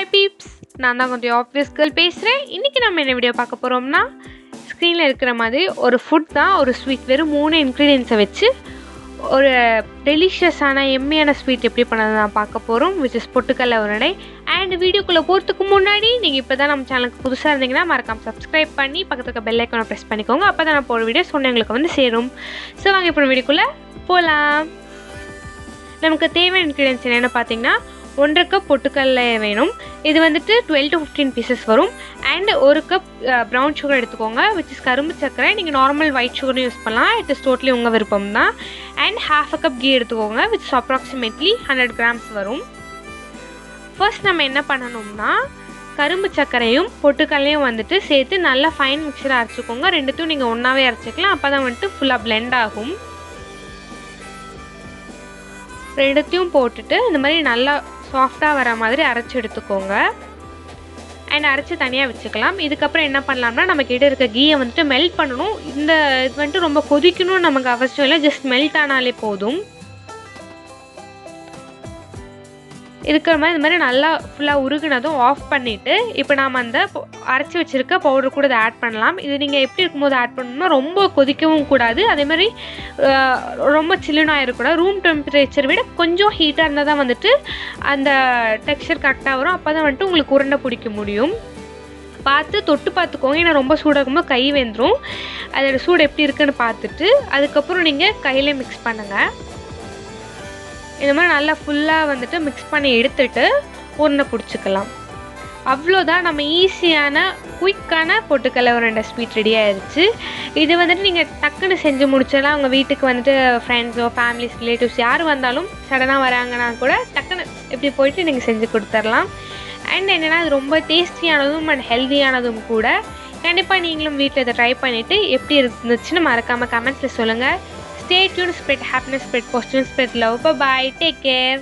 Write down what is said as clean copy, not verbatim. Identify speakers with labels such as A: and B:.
A: Hi peeps, நான் தான் கொஞ்சம் ஆப்வியஸ் கேர்ள் பேசுகிறேன். இன்றைக்கி நம்ம என்ன வீடியோ பார்க்க போகிறோம்னா, ஸ்க்ரீனில் இருக்கிற மாதிரி ஒரு ஃபுட் தான், ஒரு ஸ்வீட். வெறும் 3 இன்க்ரீடியன்ஸை வச்சு ஒரு டெலிஷியஸான எம்மியான ஸ்வீட் எப்படி பண்ணது தான் பார்க்க போகிறோம், விச் இஸ் பொட்டுக்கடலை உருண்டை. அண்ட் வீடியோக்குள்ளே போகிறதுக்கு முன்னாடி நீங்கள் இப்போ தான் நம்ம சேனலுக்கு புதுசாக இருந்தீங்கன்னா மறக்காம சப்ஸ்கிரைப் பண்ணி பக்கத்துக்கு இருக்க பெல் ஐக்கானை ப்ரெஸ் பண்ணிக்கோங்க. அப்போ தான் நான் போகிற வீடியோ சொன்னவங்களுக்கு வந்து சேரும். ஸோ வாங்க இப்போ வீடியோக்குள்ளே போகலாம். நமக்கு தேவையான இன்க்ரீடியன்ஸ் என்னென்னு பார்த்தீங்கன்னா, 1 கப் பொட்டுக்கடலை வேணும். இது வந்துட்டு 12 to 15 பீசஸ் வரும். அண்ட் 1 கப் ப்ரௌன் சுகர் எடுத்துக்கோங்க, விச் இஸ் கரும்பு சர்க்கரை. நீங்கள் நார்மல் ஒயிட் சுகரும் யூஸ் பண்ணலாம், இட் இஸ் டோட்டலி உங்கள் விருப்பம் தான். அண்ட் 1/2 கப் கீ எடுத்துக்கோங்க, விச் இஸ் அப்ராக்சிமேட்லி 100 கிராம்ஸ் வரும். ஃபர்ஸ்ட் நம்ம என்ன பண்ணணும்னா, கரும்பு சர்க்கரையும் பொட்டுக்கடலையும் வந்துட்டு சேர்த்து நல்லா ஃபைன் மிக்சராக அரைச்சிக்கோங்க. ரெண்டுத்தையும் நீங்கள் ஒன்றாவே அரைச்சிக்கலாம், அப்போ தான் வந்துட்டு ஃபுல்லாக பிளெண்ட் ஆகும். ரெண்டுத்தையும் போட்டுட்டு இந்த மாதிரி நல்லா சாஃப்டாக வர மாதிரி அரைச்சி எடுத்துக்கோங்க. அண்ட் அரைச்சி தனியாக வச்சுக்கலாம். இதுக்கப்புறம் என்ன பண்ணலாம்னா, நம்மக்கிட்ட இருக்க கீயை வந்துட்டு மெல்ட் பண்ணணும். இது வந்துட்டு ரொம்ப கொதிக்கணும்னு நமக்கு அவசியம் இல்லை, ஜஸ்ட் மெல்ட் ஆனாலே போதும். இருக்கிற மாதிரி இந்த மாதிரி நல்லா ஃபுல்லாக உருகுனதும் ஆஃப் பண்ணிவிட்டு, இப்போ நாம் அந்த அரைச்சி வச்சுருக்க பவுடர் கூட இதை ஆட் பண்ணலாம். இது நீங்கள் எப்படி இருக்கும்போது ஆட் பண்ணணும்னா, ரொம்ப கொதிக்கவும் கூடாது, அதேமாதிரி ரொம்ப சில்லுன்னு ஆகிடக்கூடாது. ரூம் டெம்பரேச்சர் விட கொஞ்சம் ஹீட்டாக இருந்தால் தான் வந்துட்டு அந்த டெக்ஸ்சர் கரெக்டாக வரும். அப்போ தான் வந்துட்டு உங்களுக்கு உருண்டை பிடிக்க முடியும். பார்த்து தொட்டு பார்த்துக்கோங்க, ஏன்னா ரொம்ப சூடாகும்போது கை வெந்துடும். அதோட சூடு எப்படி இருக்குன்னு பார்த்துட்டு அதுக்கப்புறம் நீங்கள் கையில் மிக்ஸ் பண்ணுங்கள். இந்த மாதிரி நல்லா ஃபுல்லாக வந்துட்டு மிக்ஸ் பண்ணி எடுத்துட்டு உருண்டை பிடிச்சிக்கலாம். அவ்வளோதான், நம்ம ஈஸியான குயிக்கான பொட்டுக்கடலை உருண்டை ஸ்வீட் ரெடி ஆயிடுச்சு. இது வந்துட்டு நீங்கள் டக்குன்னு செஞ்சு முடிச்சிடலாம். உங்கள் வீட்டுக்கு வந்துட்டு ஃப்ரெண்ட்ஸோ ஃபேமிலிஸ் ரிலேட்டிவ்ஸ் யார் வந்தாலும் சடனாக வராங்கன்னா கூட டக்குன்னு இப்படி போயிட்டு நீங்கள் செஞ்சு கொடுத்துடலாம். அண்ட் என்னென்னா, இது ரொம்ப டேஸ்டியானதும் அண்ட் ஹெல்த்தியானதும் கூட. கண்டிப்பாக நீங்களும் வீட்டில் இதை ட்ரை பண்ணிவிட்டு எப்படி இருந்துச்சுன்னு மறக்காமல் கமெண்ட்ஸில் சொல்லுங்கள். Stay tuned, spread happiness, spread positivity, spread love. Bye bye. Take care.